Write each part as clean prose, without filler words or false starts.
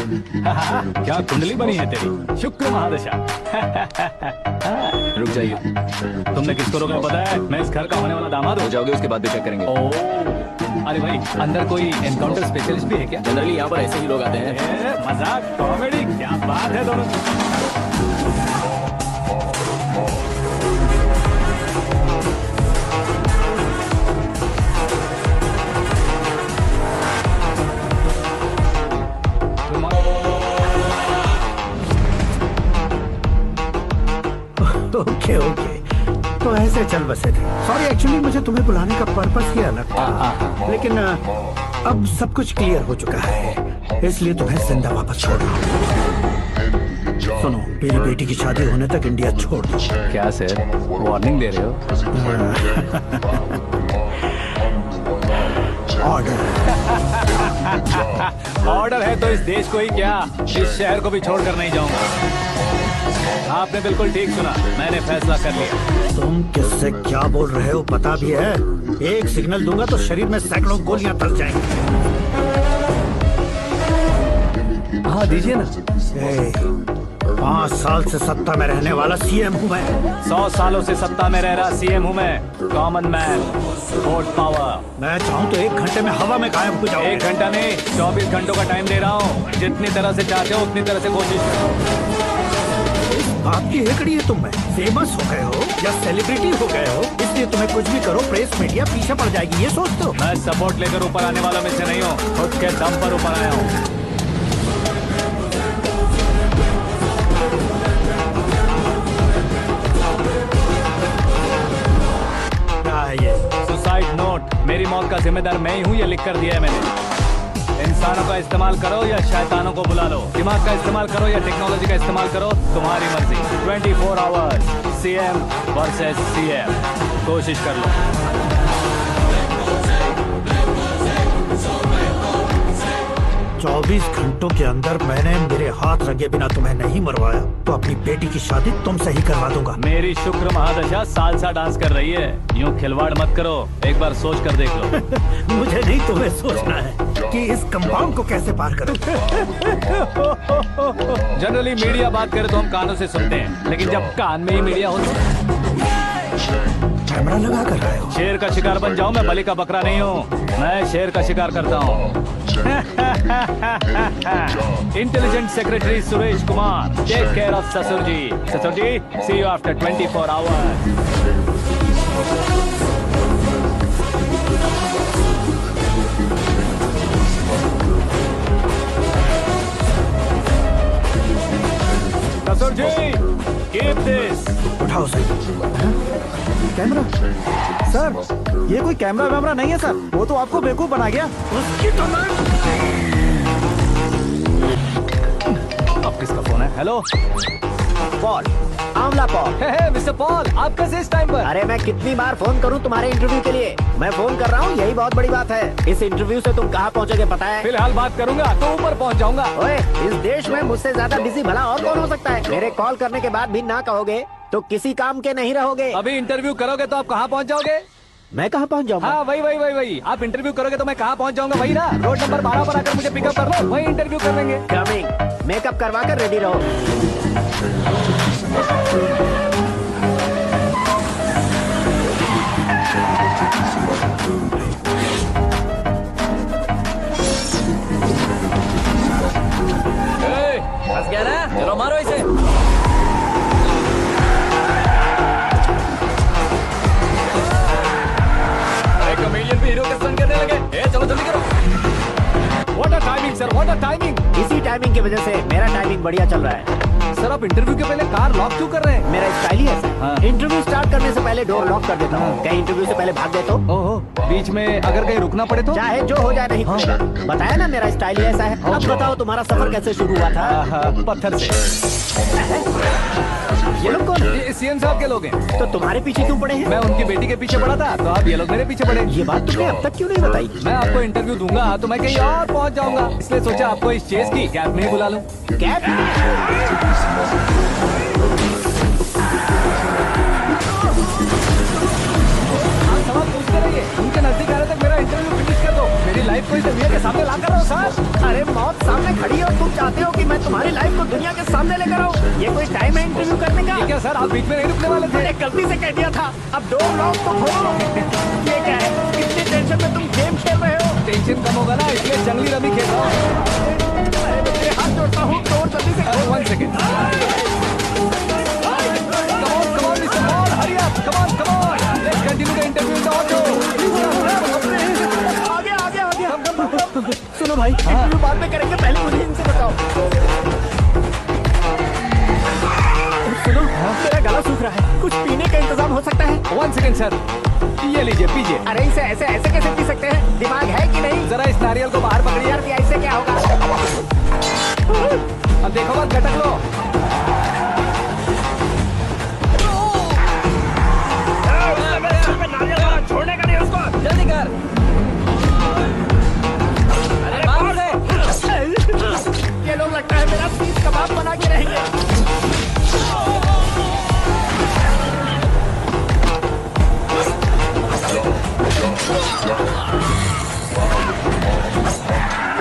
क्या कुंडली बनी है तेरी, शुक्र महादशा। रुक जाइए। तुमने किसको रोका पता है? मैं इस घर का होने वाला दामाद हो हूँ। जाओगे उसके बाद भी चेक करेंगे। ओह, अरे भाई अंदर कोई एनकाउंटर स्पेशलिस्ट भी है क्या? जनरली यहाँ पर ऐसे ही लोग आते हैं। मजाक कॉमेडी, क्या बात है दोनों। ओके ओके, तो ऐसे चल बसे थे। सॉरी, एक्चुअली मुझे तुम्हें बुलाने का पर्पस ही अलग था, लेकिन अब सब कुछ क्लियर हो चुका है, इसलिए तुम्हें जिंदा वापस छोड़ रहा हूँ। सुनो, मेरी बेटी की शादी होने तक इंडिया छोड़ दो। क्या सर, वार्निंग दे रहे हो? ऑर्डर। ऑर्डर है तो इस देश को ही क्या, इस शहर को भी छोड़कर नहीं जाऊंगा। आपने बिल्कुल ठीक सुना, मैंने फैसला कर लिया। तुम किससे क्या बोल रहे हो पता भी है? एक सिग्नल दूंगा तो शरीर में सैकड़ों गोलियां धस जाएंगी। हाँ दीजिए ना। 5 साल से सत्ता में रहने वाला सीएम हूँ मैं। 100 सालों से सत्ता में रह रहा सीएम हूँ मैं। Common man, vote power. मैं चाहूँ तो 1 घंटे में हवा में गायब हो जाऊँ। 1 घंटा नहीं, 24 घंटों का टाइम दे रहा हूँ। जितनी तरह से चाहते हो उतनी तरह से कोशिश करो। आपकी हेकड़ी है, तुम में फेमस हो गए हो या सेलिब्रिटी हो गए हो, इसलिए तुम्हें कुछ भी करो प्रेस मीडिया पीछे पड़ जाएगी, ये सोचते हो? मैं सपोर्ट लेकर ऊपर आने वालों में से नहीं हूँ, खुद के दम पर ऊपर आया हूँ। सुसाइड नोट, मेरी मौत का जिम्मेदार मैं ही हूँ, ये लिख कर दिया है मैंने। इंसानों का इस्तेमाल करो या शैतानों को बुला लो, दिमाग का इस्तेमाल करो या टेक्नोलॉजी का इस्तेमाल करो, तुम्हारी मर्जी। 24 आवर्स सीएम वर्सेस सीएम, कोशिश कर लो। 24 घंटों के अंदर मैंने मेरे हाथ रंगे बिना तुम्हें नहीं मरवाया तो अपनी बेटी की शादी तुमसे ही करवा दूंगा। मेरी शुक्र महादशा सालसा डांस कर रही है, यूं खिलवाड़ मत करो, एक बार सोच कर देख लो। मुझे नहीं, तुम्हें सोचना है कि इस कंपाउंड को कैसे पार करूं। जनरली मीडिया बात करे तो हम कानों से सुनते हैं, लेकिन जब कान में ही मीडिया हो तो कैमरा लगा कर रहे हो। शेर का शिकार बन जाऊं, मैं बलि का बकरा नहीं हूँ, मैं शेर का शिकार करता हूँ। Intelligent secretary Suresh Kumar, take care of ससुर जी। ससुर जी, सी यू आफ्टर 24 आवर्स। ससुर जी, कीप दिस। उठाओ सर। कैमरा सर, ये कोई कैमरा वैमरा नहीं है सर, वो तो आपको बेवकूफ बना गया। उसकी तो अब किसका फोन है? हेलो पॉल, आंवला पॉल। मिस्टर पॉल, आप कैसे इस टाइम पर? अरे मैं कितनी बार फोन करूं तुम्हारे इंटरव्यू के लिए? मैं फोन कर रहा हूं, यही बहुत बड़ी बात है। इस इंटरव्यू से तुम कहां पहुंचोगे पता है? फिलहाल बात करूंगा तो ऊपर पहुंच जाऊंगा। ओए, इस देश में मुझसे ज्यादा बिजी भला और कौन हो सकता है? मेरे कॉल करने के बाद भी ना कहोगे तो किसी काम के नहीं रहोगे। अभी इंटरव्यू करोगे तो आप कहाँ पहुँच जाओगे? मैं कहाँ पहुँच जाऊंगा? हाँ वही। आप इंटरव्यू करोगे तो मैं कहाँ पहुँच जाऊंगा? वही ना, रोड नंबर 12 पर आकर मुझे पिकअप कर लो, वही इंटरव्यू कर लेंगे। कमिंग। मेकअप करवा कर रेडी रहो। फंस गया ना, चलो मारो इसे। कमेडियन भी हीरो के संग करने लगे। चलो जल्दी करो। What a timing sir, what a timing. इसी टाइमिंग की वजह से मेरा टाइमिंग बढ़िया चल रहा है। सर आप इंटरव्यू के पहले कार लॉक क्यों कर रहे हैं? मेरा स्टाइल ही ऐसा है। हाँ। इंटरव्यू स्टार्ट करने से पहले डोर लॉक कर देता हूँ। कहीं इंटरव्यू से पहले भाग गए तो? ओहो, बीच में अगर कहीं रुकना पड़े तो? चाहे जो हो जाए नहीं पूछना। बताया ना मेरा स्टाइल ही ऐसा है। अब बताओ तुम्हारा सफर कैसे शुरू हुआ था? पत्थर से। ये लोग कौन? ये सीएम साहब के लोग हैं। तो तुम्हारे पीछे क्यों पड़े हैं? मैं उनकी बेटी के पीछे पड़ा था, तो अब ये लोग मेरे पीछे पड़े। ये बात तुमने अब तक क्यों नहीं बताई? मैं आपको इंटरव्यू दूंगा तो मैं कहीं और पहुंच जाऊंगा, इसलिए सोचा आपको इस चेस की कैब में ही बुला लूं। कैब? आप सवाल पूछते रहिए, उनके नजदीक आने तक मेरा इंटरव्यू फिनिश कर दो। मेरी लाइफ को इस दुनिया के सामने ला कर रहो सर। अरे मौत सामने खड़ी हो, तुम चाहते हो कि मैं तुम्हारी लाइफ को दुनिया के सामने लेकर आऊं? ये कोई टाइम है इंटरव्यू करने का? क्या सर, आप बीच में नहीं रुकने वाले थे? मैंने गलती से कह दिया था, अब डोर लॉक तो खोलो। ये क्या है, इतनी टेंशन में तुम गेम खेल रहे हो? टेंशन कम होगा ना, इसलिए जंगली रमी खेल रहा हूँ। अरे बच्चे, हाथ जोड़ता हूँ, डोर जल्दी से खोलो। 1 second. Come on, Mr. Paul, hurry up. Come on. Let's continue the interview in the auto. आ गया। सुनो भाई, इंटरव्यू बाद में करेंगे, पहले मुझे इनसे बताओ। सुनो, मेरा गला सूख रहा है, कुछ पीने का इंतजाम हो सकता है? 1 सेकेंड सर, ये लीजिए पीजिए। अरे इसे ऐसे कैसे पी सकते हैं? दिमाग है कि नहीं? जरा इस नारियल को बाहर पकड़िए। यार इससे क्या होगा? अब देखो मत, गटक लो। छोड़ने का नहीं उसको, जल्दी कर। अरे बाप रे, ये लोग लगता है मेरा सीख कबाब बना के रहेंगे।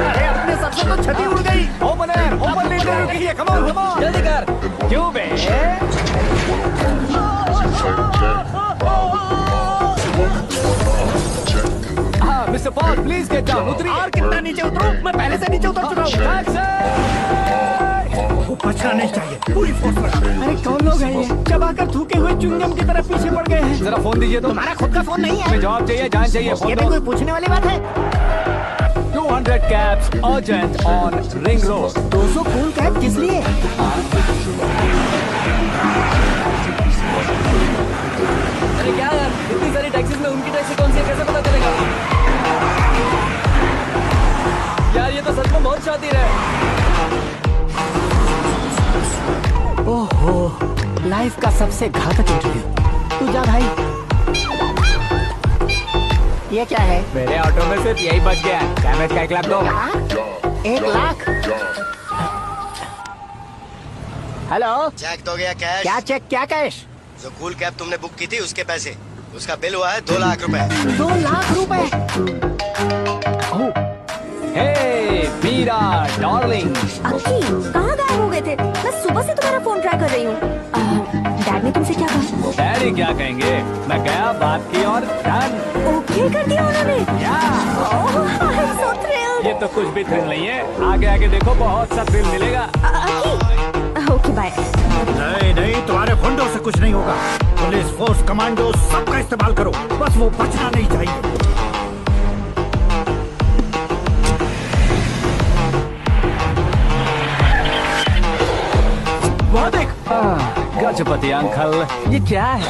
अरे अपने सर से तो छठी उड़ गई। ओपन इंटरव्यू कीजिए। कम ऑन जल्दी कर। क्यों बे? हाँ mister Paul, please get down. उतरिए। और कितना नीचे उतरूं? मैं पहले से नीचे उतर चुका हूँ। वो बचना नहीं चाहिए, पूरी फोर्स लगा। अरे कौन लोग हैं ये? चबाकर थूके हुए च्युइंगम की तरह पीछे पड़ गए हैं। जरा फोन दीजिए तो। तुम्हारा खुद का फोन नहीं है? हमें जवाब चाहिए, जान चाहिए। ये फोन भी दो। कोई पूछने वाली बात है? 200 cabs urgent on Ring Road. 200 cool cab किस लिए? अरे क्या यार, इतनी सारी टैक्सीज में उनकी टैक्सी कौन सी है, कैसे पता चलेगा? यार ये तो सच में बहुत शातिर है। ओहो, लाइफ का सबसे घातक इंटरव्यू। तू जा भाई। ये क्या है? मेरे ऑटो में सिर्फ यही बच गया। डैमेज का 1 लाख दो। 1 लाख? हेलो, चेक तो गया कैश। क्या चेक, क्या कैश? जो कूल कैब तुमने बुक की थी उसके पैसे, उसका बिल हुआ है 2 लाख रुपए। 2 लाख रुपए? हे मीरा डार्लिंग। अक्की, कहाँ गायब हो गए थे? मैं सुबह से तुम्हारा फोन ट्राई कर रही हूँ। डैड ने तुमसे क्या कहा? डैडी क्या कहेंगे, मैं गया, बात की और डन। ओके कर दिया उन्होंने? I'm so thrilled। ये तो कुछ भी थ्रिल नहीं है, आगे आगे देखो बहुत सा थ्रिल मिलेगा। अक्की, ओके बाय। नहीं, तुम्हारे गुंडों से कुछ नहीं होगा। पुलिस फोर्स, कमांडो, सबका इस्तेमाल करो, बस वो बचना नहीं चाहिए। वो देख, गजपति अंकल, ये क्या है?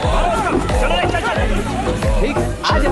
ठीक, आज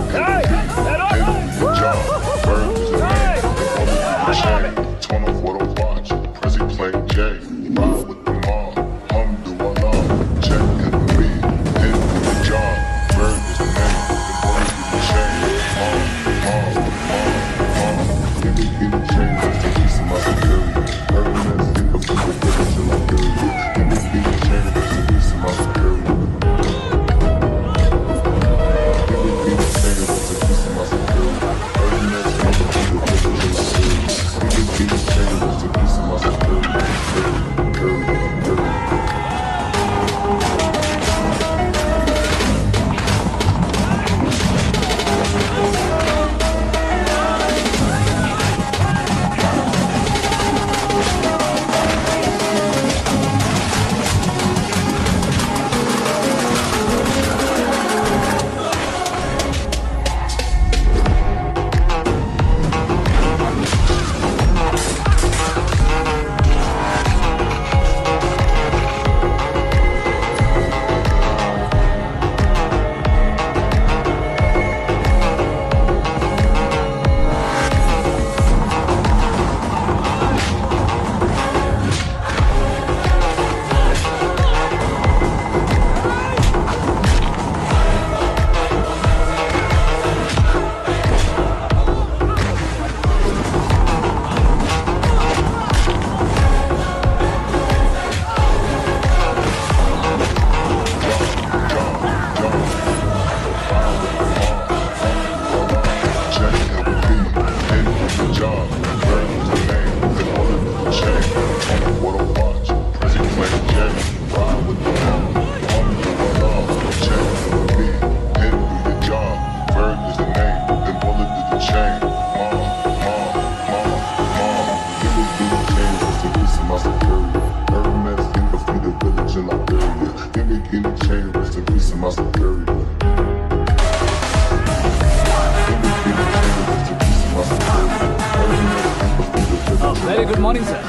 वेरी गुड मॉर्निंग सर।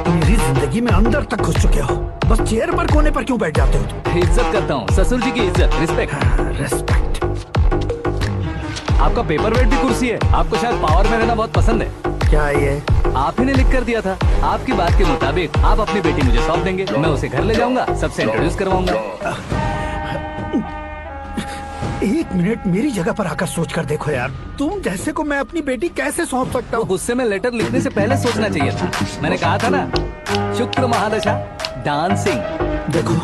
मेरी जिंदगी में अंदर तक घुस चुके हो, बस चेयर पर कोने पर क्यों बैठ जाते हो तुम? इज्जत करता हूँ, ससुर जी की इज्जत, रिस्पेक्ट। रेस्पेक्ट। आपका पेपर वेट भी कुर्सी है। आपको शायद पावर में रहना बहुत पसंद है। क्या ये? आप ही ने लिख कर दिया था। आपकी बात के मुताबिक आप अपनी बेटी मुझे सौंप देंगे, मैं उसे घर ले जाऊंगा, सबसे इंट्रोड्यूस करवाऊंगा। एक मिनट मेरी जगह पर आकर सोच कर देखो यार, तुम जैसे को मैं अपनी बेटी कैसे सौंप सकता तो हूँ? गुस्से में लेटर लिखने से पहले सोचना चाहिए था। मैंने कहा था ना, शुक्र महादशा डांसिंग। देखो,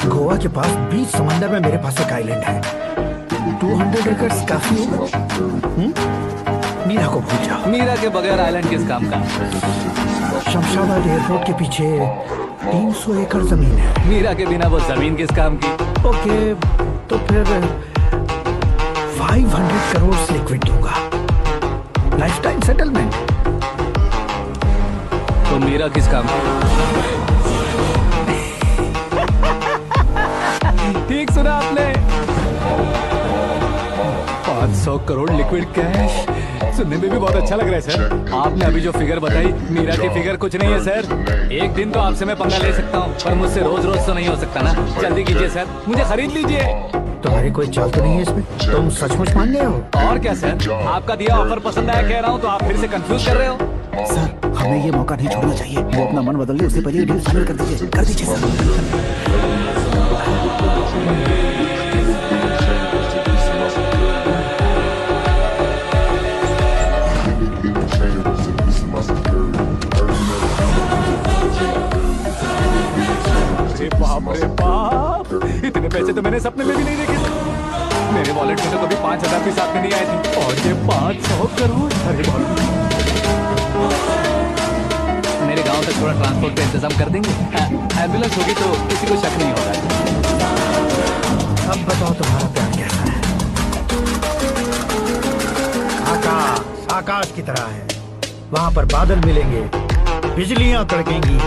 गोवा के पास बीच समंदर में मेरे पास एक आइलैंड है। 200 एकर्स काफी है। मीरा को भूल जाओ। मीरा के बगैर आइलैंड किस काम का? शमशाबाद एयरपोर्ट के पीछे 300 एकड़ जमीन है। मीरा के बिना वो जमीन किस काम की? ओके, तो फिर 500 करोड़ लिक्विड दूंगा, लाइफ टाइम सेटलमेंट। तो मीरा किस काम की? ठीक सुना आपने। 500 करोड़ लिक्विड कैश सुनने में भी बहुत अच्छा लग रहा है सर। आपने अभी जो फिगर बताई, मीरा की फिगर कुछ नहीं है सर। एक दिन तो आपसे मैं पंगा ले सकता हूँ, पर मुझसे रोज रोज तो नहीं हो सकता ना। जल्दी कीजिए सर, मुझे खरीद लीजिए। तुम्हारी कोई चाल तो नहीं है इसमें? तुम सचमुच मान गए हो? और क्या सर, आपका दिया ऑफर पसंद आया कह रहा हूँ, तो आप फिर से कंफ्यूज कर रहे हो। सर, हमें ये मौका नहीं छोड़ना चाहिए। वो अपना मन बदल ले, उससे पहले डील फाइनल कर दीजिए सर। अरे बाप रे बाप, इतने पैसे तो मैंने सपने में भी नहीं देखे थे। मेरे वॉलेट में तो कभी 5,000 भी साथ में नहीं आए थे, और ये 500 करोड़। अरे बाप रे। मेरे गांव तक थोड़ा ट्रांसपोर्ट का इंतजाम कर देंगे? एम्बुलेंस होगी तो किसी को शक नहीं होगा। अब बताओ तुम्हारा प्यार कैसा है? आकाश आकाश की तरह है, वहाँ पर बादल मिलेंगे, बिजलियां कड़केंगी,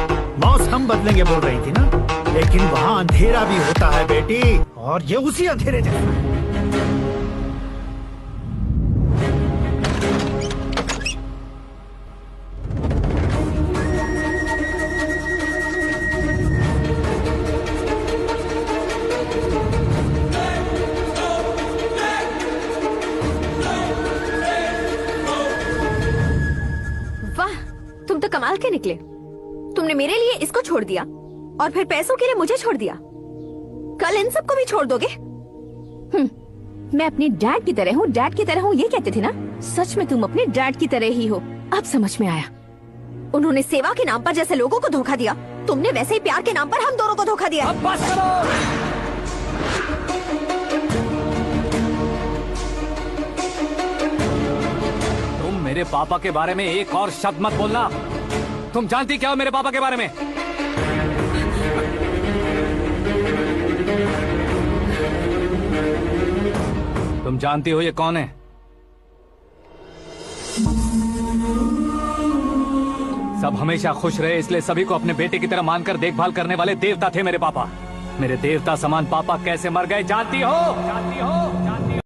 मौसम बदलेंगे बोल रही थी ना, लेकिन वहाँ अंधेरा भी होता है बेटी, और ये उसी अंधेरे जैसा है। वाह, तुम तो कमाल के निकले। तुमने मेरे लिए इसको छोड़ दिया और फिर पैसों के लिए मुझे छोड़ दिया। कल इन सबको भी छोड़ दोगे? मैं अपने डैड की तरह हूँ, डैड की तरह हूँ, ये कहते थे ना। सच में तुम अपने डैड की तरह ही हो। अब समझ में आया। उन्होंने सेवा के नाम पर जैसे लोगों को धोखा दिया, तुमने वैसे ही प्यार के नाम पर हम दोनों को धोखा दिया। अब बस करो। तुम मेरे पापा के बारे में एक और शब्द मत बोलना। तुम जानती क्या हो मेरे पापा के बारे में? तुम जानती हो ये कौन है? सब हमेशा खुश रहे, इसलिए सभी को अपने बेटे की तरह मानकर देखभाल करने वाले देवता थे मेरे पापा। मेरे देवता समान पापा कैसे मर गए जानती हो? जानती हो? जानती हो?